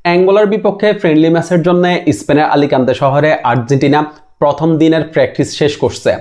অ্যাঙ্গোলার বিপক্ষে ফ্রেন্ডলি ম্যাচের জন্য স্পেনের আলিকান্তে শহরে আর্জেন্টিনা প্রথম দিনের প্র্যাকটিস শেষ করছে।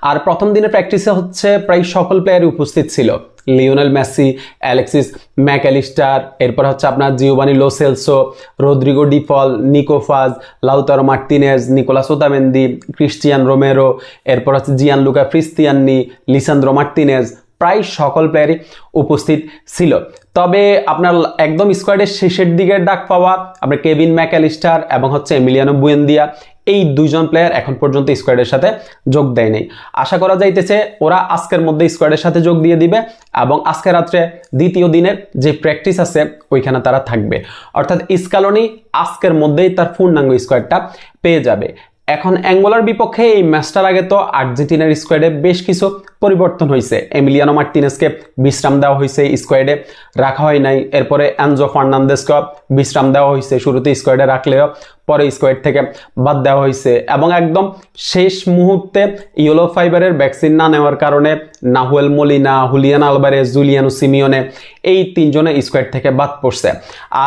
আর প্রথম দিনের প্র্যাকটিসে হচ্ছে প্রায় সকল প্লেয়ারই উপস্থিত ছিল। লিওনেল মেসি, অ্যালেক্সিস ম্যাকঅ্যালিস্টার, এরপর হচ্ছে আপনার Giovani Lo Celso, Rodrigo De Paul, Nico Paz, Lautaro Martinez, Nicolas Otamendi, Cristian Romero, এরপর হচ্ছে জিয়ানলুকা ক্রিস্তিয়ানি, লিসান্দ্রো মার্টিনেজ, প্রায় সকল প্লেয়ারই উপস্থিত ছিল। তবে আপনার একদম স্কোয়াডের শেষের দিকে ডাক পাওয়া আপনার কেভিন ম্যাকঅ্যালিস্টার এবং হচ্ছে এমিলিয়ানো বুয়েন্দিয়া, এই দুইজন প্লেয়ার এখন পর্যন্ত স্কোয়াডের সাথে যোগ দেয় নাই। আশা করা যাইতেছে ওরা আজকের মধ্যে স্কোয়াডের সাথে যোগ দিয়ে দিবে এবং আজকে রাত্রে দ্বিতীয় দিনের যে প্র্যাকটিস আছে ওইখানে তারা থাকবে। অর্থাৎ স্কালোনি আজকের মধ্যেই তার পূর্ণাঙ্গ স্কোয়াডটা পেয়ে যাবে। এখন অ্যাঙ্গোলার বিপক্ষে এই ম্যাচটার আগে তো আর্জেন্টিনার স্কোয়াডে বেশ কিছু পরিবর্তন হয়েছে। এমিলিয়ানো মার্টিনেজকে বিশ্রাম দেওয়া হয়েছে, স্কোয়াডে রাখা হয় নাই। এরপরে অ্যানজো ফার্নান্দেজকে বিশ্রাম দেওয়া হয়েছে, শুরুতে স্কোয়াডে রাখলেও পরে স্কোয়াড থেকে বাদ দেওয়া হয়েছে। এবং একদম শেষ মুহূর্তে ইয়েলো ফাইবারের ভ্যাকসিন না নেওয়ার কারণে Nahuel Molina, Julian Alvarez, Giuliano Simeone এই তিনজনে স্কোয়াড থেকে বাদ পড়ছে।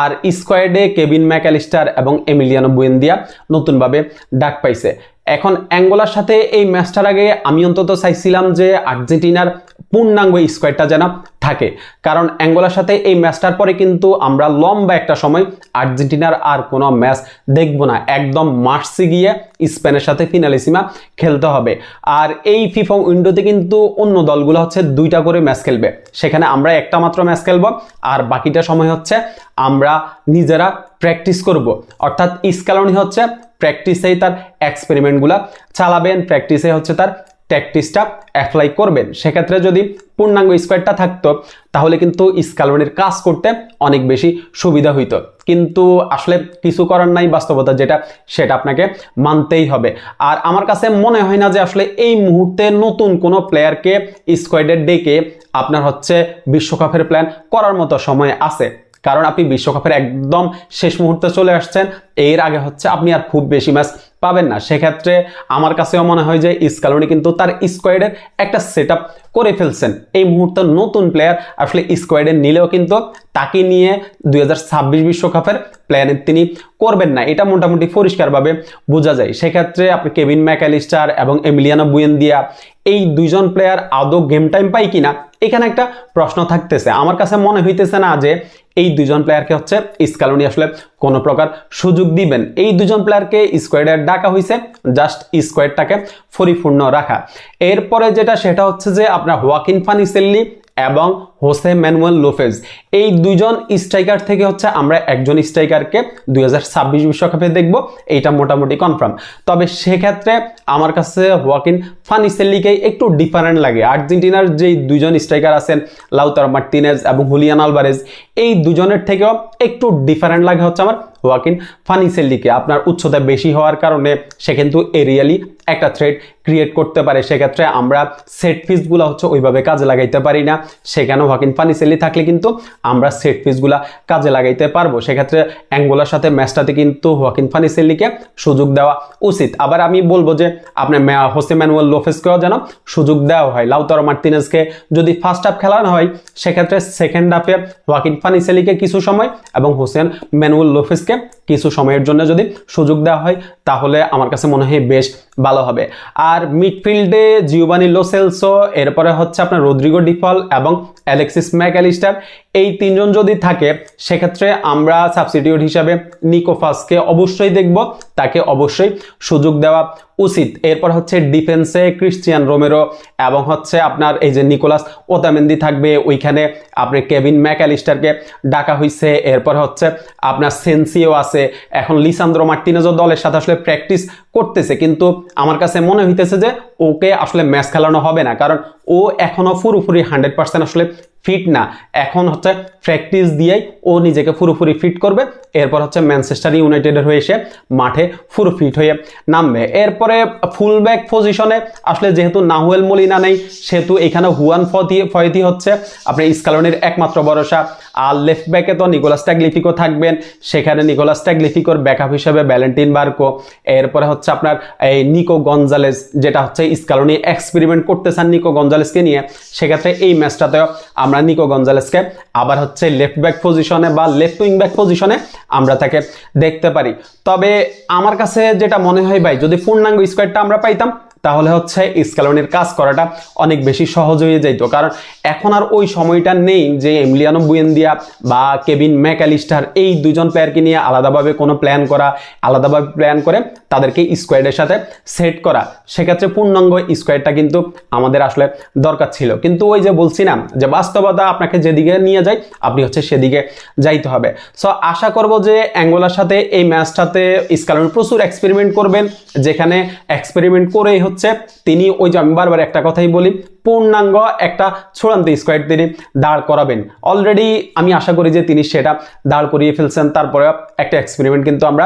আর স্কোয়াডে কেভিন ম্যাকঅ্যালিস্টার এবং এমিলিয়ানো বুয়েন্দিয়া নতুনভাবে ডাক পাইছে। এখন অ্যাঙ্গোলার সাথে এই ম্যাচটার আগে আমি অন্তত চাইছিলাম যে আর্জেন্টিনার পূর্ণাঙ্গ স্কোয়াডটা যেন থাকে, কারণ অ্যাঙ্গোলার সাথে এই ম্যাচটার পরে কিন্তু আমরা লম্বা একটা সময় আর্জেন্টিনার আর কোনো ম্যাচ দেখব না। একদম মার্চে গিয়ে স্পেনের সাথে ফিনালিসিমা খেলতে হবে। আর এই ফিফা উইন্ডোতে কিন্তু অন্য দলগুলো হচ্ছে 2টা করে ম্যাচ খেলবে, সেখানে আমরা একটা মাত্র ম্যাচ খেলবো আর বাকিটা সময় হচ্ছে আমরা নিজেরা প্র্যাকটিস করব। অর্থাৎ স্কালোনি হচ্ছে প্র্যাকটিসেই তার এক্সপেরিমেন্টগুলা চালাবেন, প্র্যাকটিসে হচ্ছে তার ট্যাকটিক্সটা অ্যাপ্লাই করবেন। সেক্ষেত্রে যদি পূর্ণাঙ্গ স্কোয়াডটা থাকতো তাহলে কিন্তু স্কালোনির কাজ করতে অনেক বেশি সুবিধা হইতো, কিন্তু আসলে কিছু করার নাই, বাস্তবতা যেটা সেটা আপনাকে মানতেই হবে। আর আমার কাছে মনে হয় না যে আসলে এই মুহূর্তে নতুন কোনো প্লেয়ারকে স্কোয়াডে ডেকে আপনার হচ্ছে বিশ্বকাপের প্ল্যান করার মতো সময় আছে, কারণ আপনি বিশ্বকাপের একদম শেষ মুহূর্তে চলে আসছেন। এর আগে হচ্ছে আপনি আর খুব বেশি ম্যাচ পাবেন না। সেক্ষেত্রে আমার কাছেও মনে হয় যে স্কালোনি কিন্তু তার স্কোয়াডের একটা সেটআপ করে ফেলছেন। এই মুহূর্তে নতুন প্লেয়ার আসলে স্কোয়াডে নিলেও কিন্তু তাকে নিয়ে 2026 বিশ্বকাপের প্ল্যান তিনি করবেন না, এটা মোটামুটি পরিষ্কারভাবে বোঝা যায়। সেক্ষেত্রে আপনি কেভিন ম্যাকঅ্যালিস্টার এবং এমিলিয়ানো বুয়েন্দিয়া এই দুইজন প্লেয়ার আদৌ গেম টাইম পায় কিনা এখানে একটা প্রশ্ন থাকতেছে। আমার কাছে মনে হইতেছে না যে এই দুজন প্লেয়ারকে হচ্ছে স্কালোনি আসলে কোনো প্রকার সুযোগ দিবেন। এই দুজন প্লেয়ারকে স্কোয়াডে ডাকা হয়েছে জাস্ট স্কোয়াডটাকে পরিপূর্ণ রাখা। এরপরে যেটা সেটা হচ্ছে যে আপনার হোয়াকিন ফানিসেল্লি এবং হোসে ম্যানুয়েল লোপেজ, এই দুইজন স্ট্রাইকার থেকে হচ্ছে আমরা একজন স্ট্রাইকারকে 2026 বিশ্বকাপে দেখব, এইটা মোটামুটি কনফার্ম। তবে সেক্ষেত্রে আমার কাছে হোয়াকিন ফানিসেল্লিকে একটু ডিফারেন্ট লাগে। আর্জেন্টিনার যেই দুইজন স্ট্রাইকার আছেন লাউতারো মার্টিনেজ এবং হুলিয়ান আলভারেজ, এই দুজনের থেকেও একটু ডিফারেন্ট লাগে হচ্ছে আমার হোয়াকিন ফানিসেল্লিকে। আপনার উচ্চতা বেশি হওয়ার কারণে সে কিন্তু এরিয়ালি একটা থ্রেট ক্রিয়েট করতে পারে। সেক্ষেত্রে আমরা সেট পিসগুলো হচ্ছে ওইভাবে কাজে লাগাইতে পারি না, সেখানে হোয়াকিন ফানিসেল্লি থাকলে কিন্তু আমরা সেট পিসগুলা কাজে লাগাইতে পারবো। সেক্ষেত্রে অ্যাঙ্গোলার সাথে ম্যাচটাতে কিন্তু হোয়াকিন ফানিসেল্লিকে সুযোগ দেওয়া উচিত। আবার আমি বলবো যে আপনার হোসে ম্যানুয়েল লোপেজকেও যেন সুযোগ দেওয়া হয়। লাউতারো মার্টিনেজকে যদি ফার্স্ট হাফ খেলানো হয় সেক্ষেত্রে সেকেন্ড হাফে হোয়াকিন ফানিসেল্লিকে কিছু সময় এবং হোসেন ম্যানুয়েল লোপেজকে কিছু সময়ের জন্য যদি সুযোগ দেওয়া হয় তাহলে আমার কাছে মনে হয় বেশ ভালো হবে। আর মিডফিল্ডে জিওভানি লো সেলসো, এরপরে হচ্ছে আপনার রদ্রিগো ডি পল এবং অ্যালেক্সিস ম্যাকঅ্যালিস্টার, এই তিনজন যদি থাকে সেক্ষেত্রে আমরা সাবস্টিটিউট হিসাবে নিকো ফাজকে অবশ্যই দেখব, তাকে অবশ্যই সুযোগ দেওয়া উচিত। এরপর হচ্ছে ডিফেন্সে ক্রিস্টিয়ান রোমেরো এবং হচ্ছে আপনার এই যে নিকোলাস ওতামেন্দি থাকবে, ওইখানে আপনি কেভিন ম্যাকঅ্যালিস্টারকে ডাকা হয়েছে। এরপর হচ্ছে আপনার সেন্সিও আছে। এখন লিসান্দ্রো মার্টিনেজও দলের সাথে আসলে প্র্যাকটিস করতেছে, কিন্তু আমার কাছে মনে হইতেছে যে ওকে আসলে ম্যাচ খেলানো হবে না, কারণ ও এখনো পুরোপুরি 100% আসলে ফিট না। এখন হচ্ছে প্র্যাকটিস দিয়েই ও নিজেকে পুরোপুরি ফিট করবে, এরপর হচ্ছে ম্যানচেস্টার ইউনাইটেডের হয়ে এসে মাঠে পুরো ফিট হয়ে নামবে। এরপরে ফুলব্যাক পজিশনে আসলে যেহেতু নাহুয়েল মলিনা নেই সেহেতু এখানে হুয়ান ফয়েতি হচ্ছে আপনার স্কালোনির একমাত্র ভরসা। আর লেফট ব্যাকে তো নিকোলাস ট্যাগলিফিকো থাকবেন, সেখানে নিকোলাস ট্যাগলিফিকোর ব্যাকআপ হিসেবে ভ্যালেন্টিন বার্কো, এরপরে হচ্ছে আপনার এই নিকো গঞ্জালেস, যেটা হচ্ছে স্কালোনি এক্সপেরিমেন্ট করতে চান নিকো গঞ্জালেসকে নিয়ে, সেক্ষেত্রে এই ম্যাচটাতেও আমরা নিকো গঞ্জালেসকে আবার হচ্ছে লেফট ব্যাক পজিশনে বা লেফট উইং ব্যাক পজিশনে আমরা তাকে দেখতে পারি। তবে আমার কাছে যেটা মনে হয় ভাই, যদি পূর্ণাঙ্গ স্কোয়াডটা আমরা পাইতাম তাহলে হচ্ছে স্ক্যালোনির কাজ করাটা অনেক বেশি সহজ হয়ে যেত, কারণ এখন আর ওই সময়টা নেই যে এমিলিয়ানো বুয়েন্দিয়া বা কেভিন ম্যাকঅ্যালিস্টার এই দুজন প্লেয়ারকে নিয়ে আলাদাভাবে কোনো প্ল্যান করা, আলাদাভাবে প্ল্যান করে তাদেরকে স্কোয়াডের সাথে সেট করা। সেক্ষেত্রে পূর্ণাঙ্গ স্কোয়াডটা কিন্তু আমাদের আসলে দরকার ছিল, কিন্তু ওই যে বলছি না যে বাস্তবতা আপনাকে যেদিকে নিয়ে যায় আপনি হচ্ছে সেদিকে যাইতে হবে। সো আশা করব যে অ্যাঙ্গোলার সাথে এই ম্যাচটাতে স্ক্যালোনি প্রচুর এক্সপেরিমেন্ট করবেন, যেখানে এক্সপেরিমেন্ট করেই হচ্ছে তিনি ওই যে আমি বারবার একটা কথাই বলি, পূর্ণাঙ্গ একটা চূড়ান্ত স্কোয়াড তিনি দাঁড় করাবেন। অলরেডি আমি আশা করি যে তিনি সেটা দাঁড় করিয়ে ফেলছেন, তারপরে একটা এক্সপেরিমেন্ট কিন্তু আমরা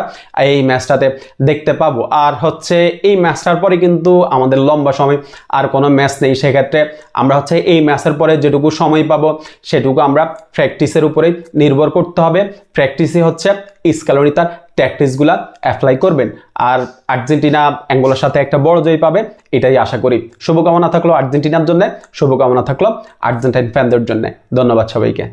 এই ম্যাচটাতে দেখতে পাবো। আর হচ্ছে এই ম্যাচটার পরে কিন্তু আমাদের লম্বা সময় আর কোনো ম্যাচ নেই, সেক্ষেত্রে আমরা হচ্ছে এই ম্যাচের পরে যেটুকু সময় পাবো সেটুকু আমরা প্র্যাকটিসের উপরেই নির্ভর করতে হবে। প্র্যাকটিসই হচ্ছে স্ক্যালোনি তার ট্যাকটিক্সগুলা অ্যাপ্লাই করবেন, আর আর্জেন্টিনা অ্যাঙ্গোলার সাথে একটা বড় জয় পাবে এটাই আশা করি। শুভকামনা থাকলো আর্জেন্টিনার জন্য, শুভকামনা থাকলো আর্জেন্টাইন ফ্যানদের জন্য। ধন্যবাদ সবাইকে।